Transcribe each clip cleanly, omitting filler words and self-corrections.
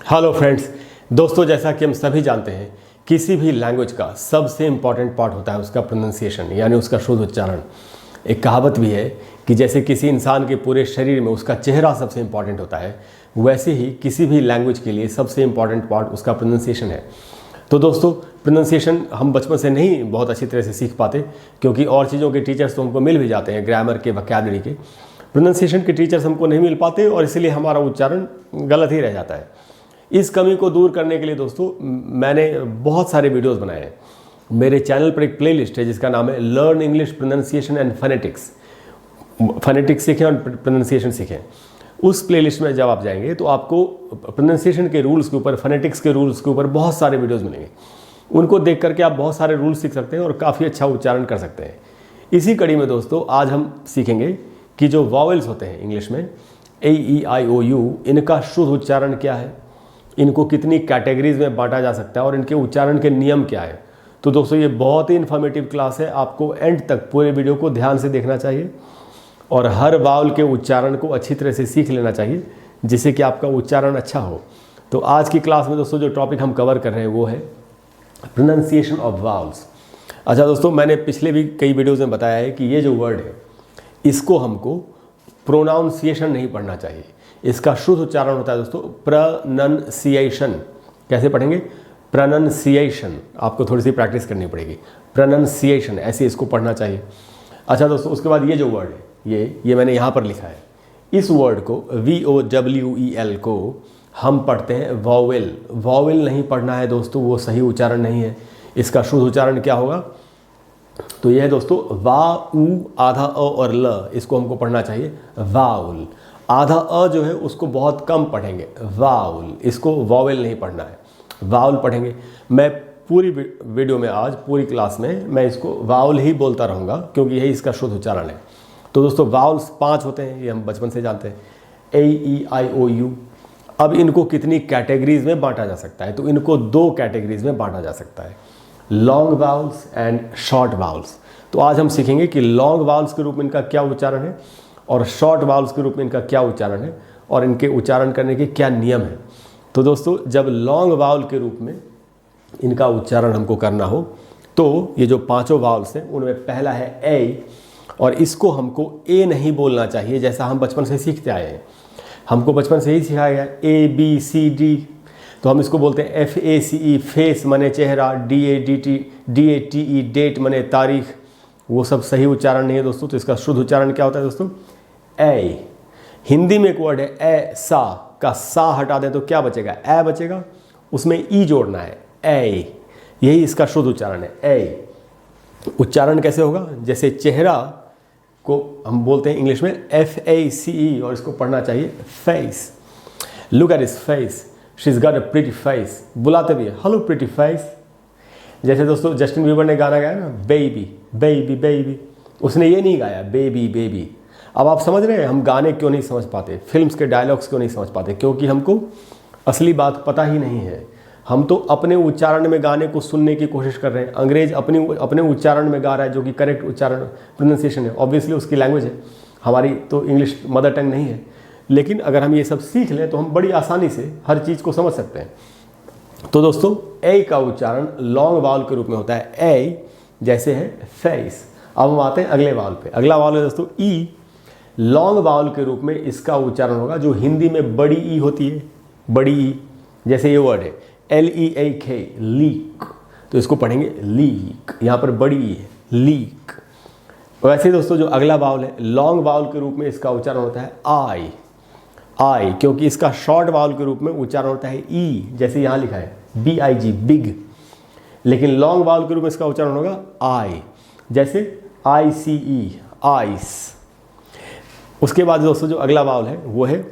Hello friends, दोस्तों जैसा कि हम सभी जानते हैं किसी भी लैंग्वेज का सबसे इम्पॉर्टेंट पार्ट होता है उसका प्रोनाउंसिएशन यानी उसका शुद्ध उच्चारण। एक कहावत भी है कि जैसे किसी इंसान के पूरे शरीर में उसका चेहरा सबसे इम्पॉर्टेंट होता है, वैसे ही किसी भी लैंग्वेज के लिए सबसे इम्पॉर्टेंट पार्ट उसका प्रोनाउंसिएशन है। तो दोस्तों प्रोनाउंसिएशन हम बचपन से नहीं बहुत अच्छी तरह से सीख पाते, क्योंकि और चीज़ों के टीचर्स तो हमको मिल भी जाते हैं, ग्रामर के, वोकैबुलरी के। प्रोनाउंसिएशन के टीचर्स हमको नहीं मिल पाते और इसलिए हमारा उच्चारण गलत ही रह जाता है। इस कमी को दूर करने के लिए दोस्तों मैंने बहुत सारे वीडियोस बनाए हैं। मेरे चैनल पर एक प्लेलिस्ट है जिसका नाम है learn English pronunciation and phonetics. Phonetics सीखें और प्रोनाउंसिएशन सीखें। उस प्लेलिस्ट में जब आप जाएंगे तो आपको प्रोनाउंसिएशन के रूल्स के ऊपर, फोनेटिक्स के रूल्स के ऊपर बहुत सारे वीडियोस मिलेंगे। उनको देख करके आप बहुत सारे रूल्स सीख सकते हैं और काफ़ी अच्छा उच्चारण कर सकते हैं। इसी कड़ी में दोस्तों आज हम सीखेंगे कि जो वॉवेल्स होते हैं इंग्लिश में, A-E-I-O-U, इनका शुद्ध उच्चारण क्या है, इनको कितनी कैटेगरीज में बांटा जा सकता है और इनके उच्चारण के नियम क्या है। तो दोस्तों ये बहुत ही इन्फॉर्मेटिव क्लास है, आपको एंड तक पूरे वीडियो को ध्यान से देखना चाहिए और हर वावल के उच्चारण को अच्छी तरह से सीख लेना चाहिए जिससे कि आपका उच्चारण अच्छा हो। तो आज की क्लास में दोस्तों जो टॉपिक हम कवर कर रहे हैं वो है प्रोनाउंसिएशन ऑफ वावल्स। अच्छा दोस्तों, मैंने पिछले भी कई वीडियोज़ में बताया है कि ये जो वर्ड है इसको हमको प्रोनाउंसिएशन नहीं पढ़ना चाहिए, इसका शुद्ध उच्चारण होता है दोस्तों प्रोनंसिएशन। कैसे पढ़ेंगे? प्रोनंसिएशन। आपको थोड़ी सी प्रैक्टिस करनी पड़ेगी। प्रोनंसिएशन ऐसे इसको पढ़ना चाहिए। अच्छा दोस्तों, उसके बाद ये जो वर्ड है ये मैंने यहाँ पर लिखा है। इस वर्ड को VOWEL को हम पढ़ते हैं वॉवेल। वॉवेल नहीं पढ़ना है दोस्तों, वो सही उच्चारण नहीं है। इसका शुद्ध उच्चारण क्या होगा? तो यह है दोस्तों वा ऊ आधा अ और ल, इसको हमको पढ़ना चाहिए वाउल। आधा अ जो है उसको बहुत कम पढ़ेंगे, वाउल। इसको वॉवेल नहीं पढ़ना है, वाउल पढ़ेंगे। मैं पूरी वीडियो में, आज पूरी क्लास में मैं इसको वाउल ही बोलता रहूँगा क्योंकि यही इसका शुद्ध उच्चारण है। तो दोस्तों वाउल्स 5 होते हैं, ये हम बचपन से जानते हैं, A-E-I-O-U। अब इनको कितनी कैटेगरीज में बांटा जा सकता है? तो इनको 2 कैटेगरीज में बांटा जा सकता है, long vowels and short vowels. तो आज हम सीखेंगे कि लॉन्ग वाउल्स के रूप में इनका क्या उच्चारण है और शॉर्ट वाउल्स के रूप में इनका क्या उच्चारण है और इनके उच्चारण करने के क्या नियम हैं। तो दोस्तों जब लॉन्ग वाउल के रूप में इनका उच्चारण हमको करना हो तो ये जो 5 वाउल्स हैं उनमें पहला है ए, और इसको हमको ए नहीं बोलना चाहिए जैसा हम बचपन से सीखते आए हैं। हमको बचपन से ही सिखाया गया A-B-C-D, तो हम इसको बोलते हैं FACE, फेस मने चेहरा, DATE, डेट मने तारीख। वो सब सही उच्चारण नहीं है दोस्तों। तो इसका शुद्ध उच्चारण क्या होता है दोस्तों? ए। हिंदी में एक वर्ड है ऐसा, का सा हटा दें तो क्या बचेगा? ए बचेगा, उसमें ई जोड़ना है, ए। यही इसका शुद्ध उच्चारण है, ए। उच्चारण कैसे होगा? जैसे चेहरा को हम बोलते हैं इंग्लिश में FACE और इसको पढ़ना चाहिए face. Look at his face, she is got a pretty face. बुलाते भी है, हेलो प्रिटी फेस। जैसे दोस्तों जस्टिन बीबर ने गाना गाया ना, बेबी बेबी बेबी, उसने ये नहीं गाया बेबी बेबी। अब आप समझ रहे हैं हम गाने क्यों नहीं समझ पाते, फिल्म्स के डायलॉग्स क्यों नहीं समझ पाते? क्योंकि हमको असली बात पता ही नहीं है। हम तो अपने उच्चारण में गाने को सुनने की कोशिश कर रहे हैं। अंग्रेज अपने उच्चारण में गा रहा है जो कि करेक्ट उच्चारण प्रोनाउंसिएशन है। ऑब्वियसली उसकी लैंग्वेज है, हमारी तो इंग्लिश मदर टंग नहीं है। लेकिन अगर हम ये सब सीख लें तो हम बड़ी आसानी से हर चीज़ को समझ सकते हैं। तो दोस्तों ए का उच्चारण लॉन्ग वावल के रूप में होता है ए, जैसे है फेस। अब हम आते हैं अगले वावल पे। अगला वावल है दोस्तों ई। लॉन्ग वावल के रूप में इसका उच्चारण होगा जो हिंदी में बड़ी ई होती है, बड़ी ई। जैसे ये वर्ड है LEAK, लीक, तो इसको पढ़ेंगे लीक। यहाँ पर बड़ी ई है, लीक। वैसे दोस्तों जो अगला वावल है लॉन्ग वावल के रूप में इसका उच्चारण होता है आई, आई, क्योंकि इसका शॉर्ट वावल के रूप में उच्चारण होता है ई, जैसे यहाँ लिखा है BIG, बिग। लेकिन लॉन्ग वावल के रूप में इसका उच्चारण होगा आई, जैसे ICE, आइस। उसके बाद दोस्तों जो अगला वावल है वो है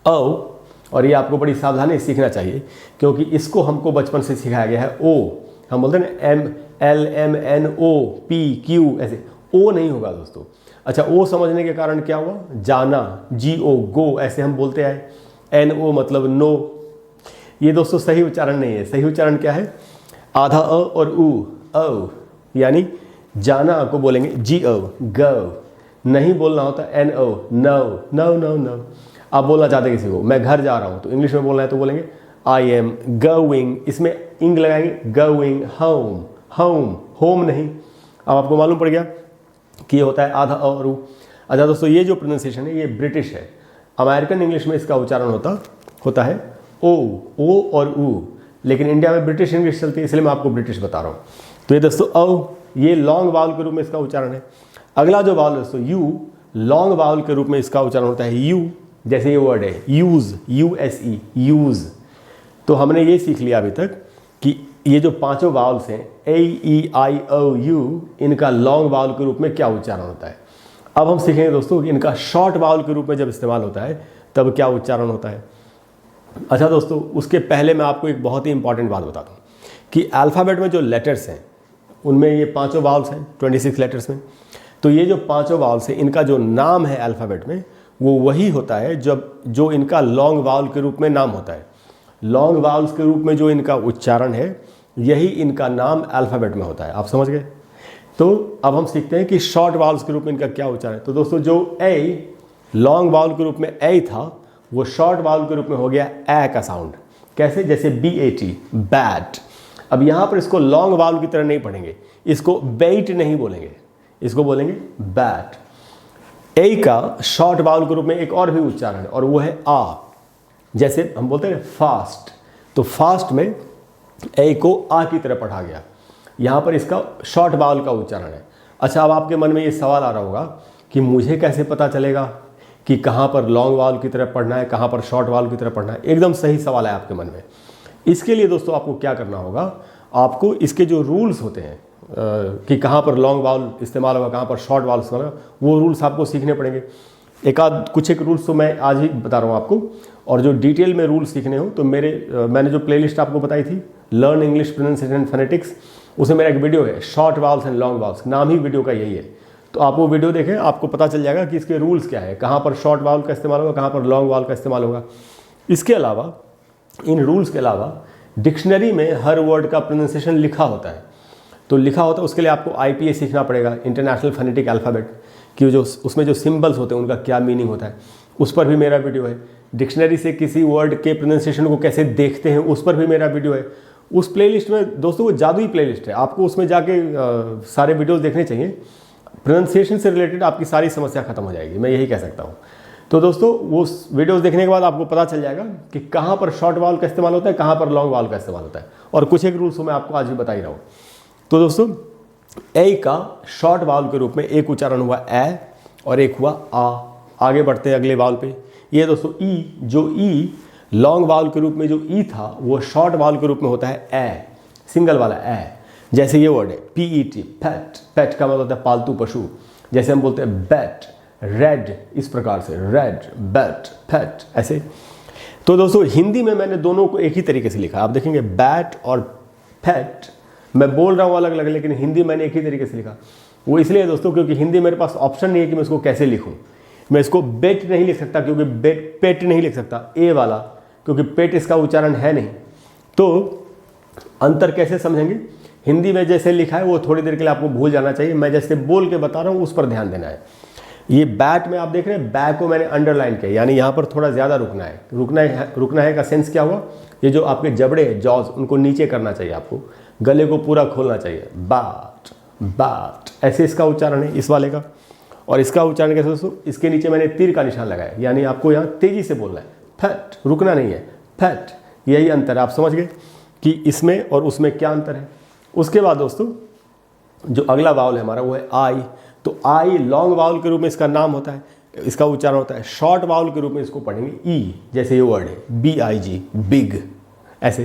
औ, और ये आपको बड़ी सावधानी से सीखना चाहिए क्योंकि इसको हमको बचपन से सिखाया गया है ओ। हम बोलते हैं ना MLMNOPQ, ऐसे ओ नहीं होगा दोस्तों। अच्छा, ओ समझने के कारण क्या हुआ? जाना, GO, गो, ऐसे हम बोलते हैं। NO मतलब नो। ये दोस्तों सही उच्चारण नहीं है। सही उच्चारण क्या है? आधा अ और ऊ, औ, यानी जाना को बोलेंगे GO, गो। नहीं बोलना होता NO, no no no no. आप बोलना चाहते हैं किसी को मैं घर जा रहा हूँ, तो इंग्लिश में बोलना है तो बोलेंगे आई एम गोइंग, इसमें इंग लगाएंगे, गोइंग होम, होम, होम नहीं। अब आपको मालूम पड़ गया कि ये होता है आधा और ऊ। अच्छा दोस्तों, ये जो प्रोनाउंसिएशन है ये ब्रिटिश है। अमेरिकन इंग्लिश में इसका उच्चारण होता है ओ और ऊ, लेकिन इंडिया में ब्रिटिश इंग्लिश चलती है, इसलिए मैं आपको ब्रिटिश बता रहा हूँ। तो ये दोस्तों औ, ये लॉन्ग वावल के रूप में इसका उच्चारण है। अगला जो वावल दोस्तों यू, लॉन्ग वावल के रूप में इसका उच्चारण होता है यू। जैसे ये वर्ड है यूज, USE, यूज। तो हमने ये सीख लिया अभी तक कि ये जो पांचों वावल्स हैं AEIOU, इनका लॉन्ग वावल के रूप में क्या उच्चारण होता है। अब हम सीखेंगे दोस्तों कि इनका शॉर्ट वावल के रूप में जब इस्तेमाल होता है तब क्या उच्चारण होता है। अच्छा दोस्तों, उसके पहले मैं आपको एक बहुत ही इंपॉर्टेंट बात बताता हूँ कि अल्फ़ाबेट में जो लेटर्स हैं उनमें ये पांचों वावल्स हैं 26 लेटर्स में। तो ये जो पांचों वावल्स हैं इनका जो नाम है अल्फ़ाबेट में वो वही होता है जब जो इनका लॉन्ग वावल के रूप में नाम होता है। लॉन्ग वावल्स के रूप में जो इनका उच्चारण है यही इनका नाम अल्फ़ाबेट में होता है। आप समझ गए। तो अब हम सीखते हैं कि शॉर्ट वावल्स के रूप में इनका क्या उच्चारण है। तो दोस्तों जो ए लॉन्ग वावल के रूप में ए था वो शॉर्ट वावल के रूप में हो गया ए का साउंड। कैसे? जैसे BAT, बैट। अब यहाँ पर इसको लॉन्ग वावल की तरह नहीं पढ़ेंगे, इसको बेट नहीं बोलेंगे, इसको बोलेंगे बैट। ए का शॉर्ट वावल के रूप में एक और भी उच्चारण है और वो है आ। जैसे हम बोलते हैं फास्ट, तो फास्ट में ए को आ की तरह पढ़ा गया, यहाँ पर इसका शॉर्ट वावल का उच्चारण है। अच्छा, अब आपके मन में ये सवाल आ रहा होगा कि मुझे कैसे पता चलेगा कि कहाँ पर लॉन्ग वावल की तरह पढ़ना है, कहाँ पर शॉर्ट वावल की तरह पढ़ना है। एकदम सही सवाल है आपके मन में। इसके लिए दोस्तों आपको क्या करना होगा, आपको इसके जो रूल्स होते हैं कि कहाँ पर लॉन्ग वावल इस्तेमाल होगा, कहाँ पर शॉर्ट वावल इस्तेमाल होगा, वो रूल्स आपको सीखने पड़ेंगे। कुछ रूल्स तो मैं आज ही बता रहा हूँ आपको, और जो डिटेल में रूल्स सीखने हो तो मैंने जो प्लेलिस्ट आपको बताई थी learn English pronunciation and phonetics, उसमें मेरा एक वीडियो है short vowels and long vowels, नाम ही वीडियो का यही है। तो आप वो वीडियो देखें, आपको पता चल जाएगा कि इसके रूल्स क्या है, कहाँ पर शॉर्ट वावल का इस्तेमाल होगा, कहाँ पर लॉन्ग वावल का इस्तेमाल होगा। इसके अलावा, इन रूल्स के अलावा डिक्शनरी में हर वर्ड का प्रोनाउंसिएशन लिखा होता है। तो लिखा होता है उसके लिए आपको IPA सीखना पड़ेगा, इंटरनेशनल फोनेटिक अल्फ़ाबेट, कि जो उसमें जो सिंबल्स होते हैं उनका क्या मीनिंग होता है, उस पर भी मेरा वीडियो है। डिक्शनरी से किसी वर्ड के प्रोनाउंसिएशन को कैसे देखते हैं उस पर भी मेरा वीडियो है। उस प्लेलिस्ट में दोस्तों वो जादुई प्लेलिस्ट है, आपको उसमें जाके सारे वीडियोस देखने चाहिए। प्रोनाउंसिएशन से रिलेटेड आपकी सारी समस्या खत्म हो जाएगी, मैं यही कह सकता हूँ। तो दोस्तों वो वीडियोस देखने के बाद आपको पता चल जाएगा कि कहाँ पर शॉर्ट वावल का इस्तेमाल होता है, कहाँ पर लॉन्ग वावल का इस्तेमाल होता है, और कुछ एक रूल्स मैं आपको आज भी बता ही रहा हूँ। तो दोस्तों ए का शॉर्ट वावल के रूप में एक उच्चारण हुआ ए और एक हुआ आ। आगे बढ़ते हैं अगले वावल पे। ये दोस्तों ई, जो ई लॉन्ग वावल के रूप में जो ई था वो शॉर्ट वावल के रूप में होता है ए, सिंगल वाला ए। जैसे ये वर्ड है PET, पेट। पेट का मतलब होता है पालतू पशु। जैसे हम बोलते हैं बैट, रेड, इस प्रकार से रेड, बैट, पेट, ऐसे। तो दोस्तों हिंदी में मैंने दोनों को एक ही तरीके से लिखा। आप देखेंगे बैट और पेट, मैं बोल रहा हूँ अलग अलग, लेकिन हिंदी मैंने एक ही तरीके से लिखा। वो इसलिए दोस्तों क्योंकि हिंदी मेरे पास ऑप्शन नहीं है कि मैं इसको कैसे लिखूँ। मैं इसको बेट नहीं लिख सकता क्योंकि पेट नहीं लिख सकता, ए वाला, क्योंकि पेट इसका उच्चारण है नहीं। तो अंतर कैसे समझेंगे? हिंदी में जैसे लिखा है वो थोड़ी देर के लिए आपको भूल जाना चाहिए, मैं जैसे बोल के बता रहा हूँ उस पर ध्यान देना है। ये बैट में आप देख रहे हैं, बैक को मैंने अंडरलाइन किया, यानी यहाँ पर थोड़ा ज़्यादा रुकना है। रुकना है का सेंस क्या हुआ? ये जो आपके जबड़े हैं, जॉज, उनको नीचे करना चाहिए, आपको गले को पूरा खोलना चाहिए। बाट, बाट, ऐसे इसका उच्चारण है इस वाले का। और इसका उच्चारण कैसे दोस्तों? इसके नीचे मैंने तीर का निशान लगाया, यानी आपको यहाँ तेजी से बोलना है, फैट, रुकना नहीं है, फैट। यही अंतर है, आप समझ गए कि इसमें और उसमें क्या अंतर है। उसके बाद दोस्तों जो अगला वावल है हमारा वो है आई। तो आई लॉन्ग वावल के रूप में इसका नाम होता है, इसका उच्चारण होता है। शॉर्ट वावल के रूप में इसको पढ़ेंगे ई, जैसे ये वर्ड है BIG, बिग, ऐसे।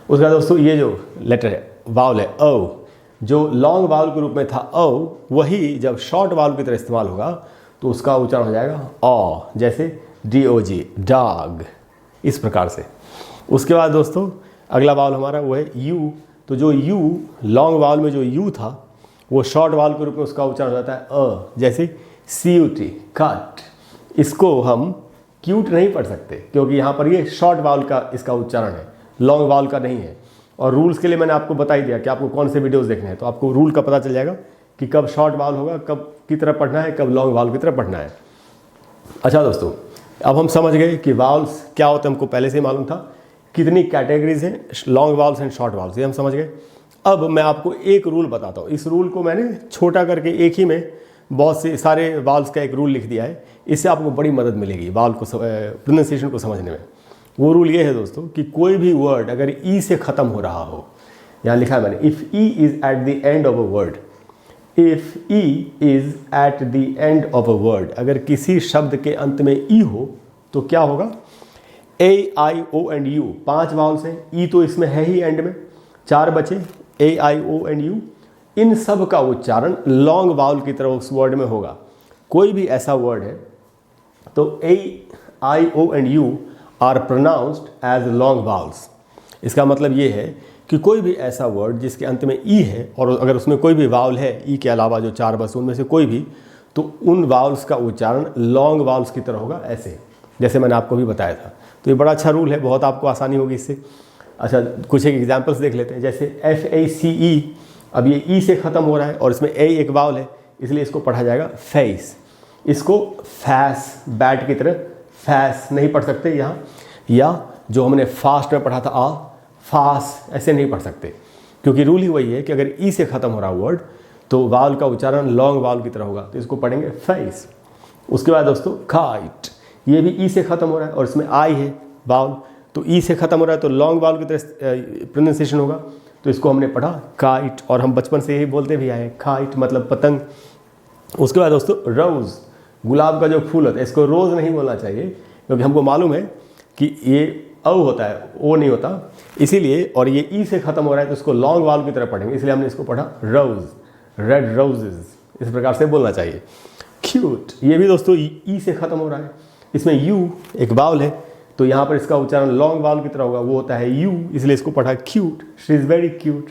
उसके बाद दोस्तों ये जो लेटर है, वावल है ओ, जो लॉन्ग वावल के रूप में था ओ, वही जब शॉर्ट वावल की तरह इस्तेमाल होगा तो उसका उच्चारण हो जाएगा ऑ, जैसे DOG, डॉग, इस प्रकार से। उसके बाद दोस्तों अगला वावल हमारा वो है यू। तो जो यू लॉन्ग वावल में जो यू था वो शॉर्ट वावल के रूप में उसका उच्चारण हो जाता है अ, जैसे CUT, कट। इसको हम क्यूट नहीं पढ़ सकते क्योंकि यहाँ पर ये शॉर्ट वावल का इसका उच्चारण है, लॉन्ग वावल का नहीं है। और रूल्स के लिए मैंने आपको बता ही दिया कि आपको कौन से वीडियोस देखने हैं, तो आपको रूल का पता चल जाएगा कि कब शॉर्ट वावल होगा, कब की तरह पढ़ना है, कब लॉन्ग वावल की तरह पढ़ना है। अच्छा दोस्तों, अब हम समझ गए कि वावल्स क्या होते हैं, हमको पहले से ही मालूम था। कितनी कैटेगरीज हैं, long vowels and short vowels, ये हम समझ गए। अब मैं आपको एक रूल बताता हूँ। इस रूल को मैंने छोटा करके एक ही में बहुत से सारे वावल्स का एक रूल लिख दिया है। इससे आपको बड़ी मदद मिलेगी वावल को प्रोनाउंसिएशन को समझने में। वो रूल ये है दोस्तों कि कोई भी वर्ड अगर ई से ख़त्म हो रहा हो, यहाँ लिखा है मैंने, if E is at the end of a word, if E is at the end of a word, अगर किसी शब्द के अंत में ई हो तो क्या होगा? ए I O and you, 5 vowels हैं, ई तो इसमें है ही एंड में, 4 बचे, ए आई ओ एंड यू। इन सब का उच्चारण लॉन्ग वावल की तरह उस वर्ड में होगा। कोई भी ऐसा वर्ड है तो A I O and U are pronounced as long vowels. इसका मतलब ये है कि कोई भी ऐसा वर्ड जिसके अंत में ई है और अगर उसमें कोई भी वावल है ई के अलावा जो 4 बस उनमें से कोई भी, तो उन वावल्स का उच्चारण लॉन्ग वावल्स की तरह होगा, ऐसे जैसे मैंने आपको भी बताया था। तो ये बड़ा अच्छा रूल है, बहुत आपको आसानी होगी इससे। अच्छा, कुछ एक एग्जाम्पल्स देख लेते हैं। जैसे FACE, अब ये ई से ख़त्म हो रहा है और इसमें ए एक वावल है, इसलिए इसको पढ़ा जाएगा फेस। इसको फैस, बैट की तरह फैस नहीं पढ़ सकते यहाँ, या जो हमने फास्ट में पढ़ा था आ, फास, ऐसे नहीं पढ़ सकते, क्योंकि रूल ही वही है कि अगर ई से ख़त्म हो रहा वर्ड तो वावल का उच्चारण लॉन्ग वावल की तरह होगा, तो इसको पढ़ेंगे फेस। उसके बाद दोस्तों काइट, ये भी ई से ख़त्म हो रहा है और इसमें आई है वावल, तो ई से ख़त्म हो रहा है तो लॉन्ग वावल की तरह प्रोनाउंसिएशन होगा, तो इसको हमने पढ़ा काइट, और हम बचपन से यही बोलते भी आए काइट मतलब पतंग। उसके बाद दोस्तों रोज़, गुलाब का जो फूल होता है इसको रोज़ नहीं बोलना चाहिए, क्योंकि हमको मालूम है कि ये औ होता है, ओ नहीं होता, इसीलिए, और ये ई से ख़त्म हो रहा है तो इसको लॉन्ग वावल की तरह पढ़ेंगे, इसलिए हमने इसको पढ़ा रोज़, रेड रोजेज, इस प्रकार से बोलना चाहिए। क्यूट, ये भी दोस्तों ई से ख़त्म हो रहा है, इसमें यू एक वावल है, तो यहाँ पर इसका उच्चारण लॉन्ग वावल की तरह होगा, वो होता है यू, इसलिए इसको पढ़ा cute, she is very cute.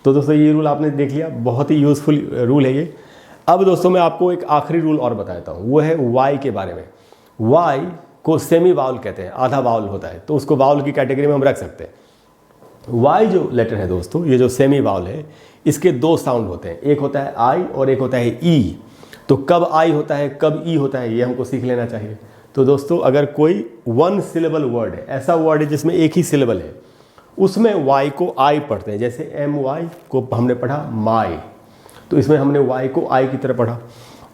तो दोस्तों ये रूल आपने देख लिया, बहुत ही यूज़फुल रूल है ये। अब दोस्तों मैं आपको एक आखिरी रूल और बता देता हूँ, वो है वाई के बारे में। वाई को सेमी वावल कहते हैं, आधा वावल होता है, तो उसको वावल की कैटेगरी में हम रख सकते हैं। वाई जो लेटर है दोस्तों, ये जो सेमी वावल है, इसके 2 साउंड होते हैं, एक होता है आई और एक होता है ई। तो कब आई होता है कब ई होता है ये हमको सीख लेना चाहिए। तो दोस्तों अगर कोई 1 सिलेबल वर्ड है, ऐसा वर्ड है जिसमें एक ही सिलेबल है, उसमें वाई को आई पढ़ते हैं, जैसे MY को हमने पढ़ा माई, तो इसमें हमने वाई को आई की तरह पढ़ा।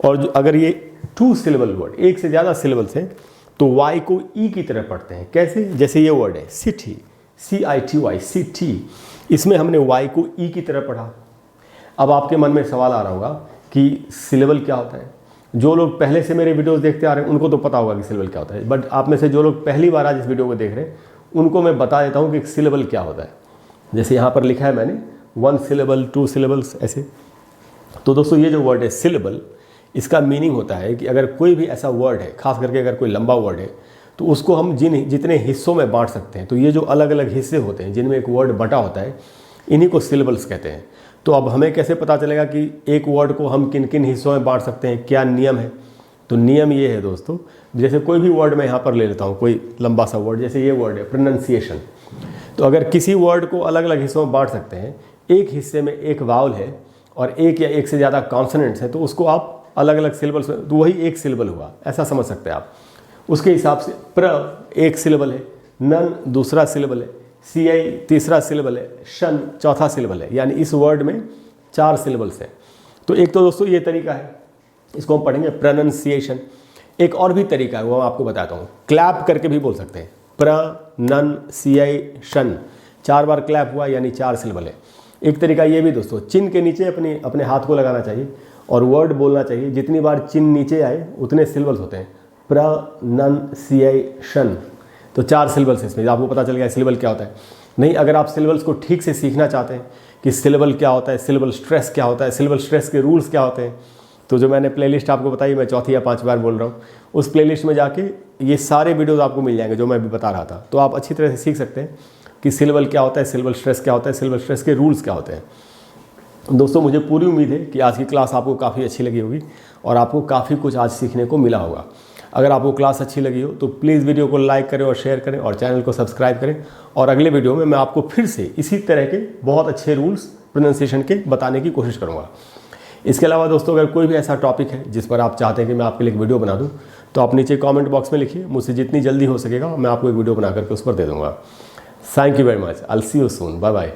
और जो अगर ये 2 सिलेबल वर्ड, एक से ज़्यादा सिलेबल्स हैं, तो वाई को ई की तरह पढ़ते हैं। कैसे? जैसे ये वर्ड है सिटी, CITY, सिटी, इसमें हमने वाई को ई की तरह पढ़ा। अब आपके मन में सवाल आ रहा होगा कि सिलेबल क्या होता है। जो लोग पहले से मेरे वीडियोस देखते आ रहे हैं उनको तो पता होगा कि सिलेबल क्या होता है, बट आप में से जो लोग पहली बार आज इस वीडियो को देख रहे हैं उनको मैं बता देता हूँ कि सिलेबल क्या होता है। जैसे यहाँ पर लिखा है मैंने 1 सिलेबल, 2 सिलेबल्स, ऐसे। तो दोस्तों ये जो वर्ड है सिलेबल, इसका मीनिंग होता है कि अगर कोई भी ऐसा वर्ड है, खास करके अगर कोई लंबा वर्ड है, तो उसको हम जितने हिस्सों में बांट सकते हैं, तो ये जो अलग अलग हिस्से होते हैं जिनमें एक वर्ड बटा होता है, इन्हीं को सिलेबल्स कहते हैं। तो अब हमें कैसे पता चलेगा कि एक वर्ड को हम किन किन हिस्सों में बांट सकते हैं, क्या नियम है? तो नियम ये है दोस्तों, जैसे कोई भी वर्ड मैं यहाँ पर ले लेता हूँ, कोई लंबा सा वर्ड, जैसे ये वर्ड है प्रोनाउंसिएशन। तो अगर किसी वर्ड को अलग अलग हिस्सों में बांट सकते हैं, एक हिस्से में एक वावल है और एक या एक से ज़्यादा कॉन्सोनेंट्स हैं, तो उसको आप अलग अलग सिलेबल्स, तो वही एक सिलेबल हुआ, ऐसा समझ सकते हैं आप। उसके हिसाब से प्र एक सिलेबल है, नन दूसरा सिलेबल है, CI तीसरा सिलेबल है, शन चौथा सिलेबल है, यानी इस वर्ड में 4 सिलेबल्स हैं। तो एक तो दोस्तों ये तरीका है, इसको हम पढ़ेंगे प्रोनाउंसिएशन। एक और भी तरीका है, वो मैं आपको बताता हूँ, क्लैप करके भी बोल सकते हैं, प्रोनाउंसिएशन, 4 बार क्लैप हुआ यानी 4 सिलेबल है। एक तरीका ये भी दोस्तों, चिन्ह के नीचे अपने हाथ को लगाना चाहिए और वर्ड बोलना चाहिए, जितनी बार चिन्ह नीचे आए उतने सिलेबल्स होते हैं, प्रोनाउंसिएशन। तो 4 सिलेबल्स इसमें, आपको पता चल गया सिलेबल क्या होता है। नहीं, अगर आप सिलेबल्स को ठीक से सीखना चाहते हैं कि सिलेबल क्या होता है, सिलेबल स्ट्रेस क्या होता है, सिलेबल स्ट्रेस के रूल्स क्या होते हैं, तो जो मैंने प्लेलिस्ट आपको बताई, मैं 4 या 5 बार बोल रहा हूँ, उस प्लेलिस्ट में जाके ये सारे वीडियोज़ आपको मिल जाएंगे जो मैं भी बता रहा था। तो आप अच्छी तरह से सीख सकते हैं कि सिलेबल क्या होता है, सिलेबल स्ट्रेस क्या होता है, सिलेबल स्ट्रेस के रूल्स क्या होते हैं। दोस्तों मुझे पूरी उम्मीद है कि आज की क्लास आपको काफ़ी अच्छी लगी होगी और आपको काफ़ी कुछ आज सीखने को मिला होगा। अगर आपको क्लास अच्छी लगी हो तो प्लीज़ वीडियो को लाइक करें और शेयर करें और चैनल को सब्सक्राइब करें। और अगले वीडियो में मैं आपको फिर से इसी तरह के बहुत अच्छे रूल्स प्रोनाउंसिएशन के बताने की कोशिश करूँगा। इसके अलावा दोस्तों अगर कोई भी ऐसा टॉपिक है जिस पर आप चाहते हैं कि मैं आपके लिए एक वीडियो बना दूँ, तो आप नीचे कमेंट बॉक्स में लिखिए, मुझसे जितनी जल्दी हो सकेगा मैं आपको एक वीडियो बना करके उस पर दे दूँगा। Thank you very much, I will see you soon, bye bye.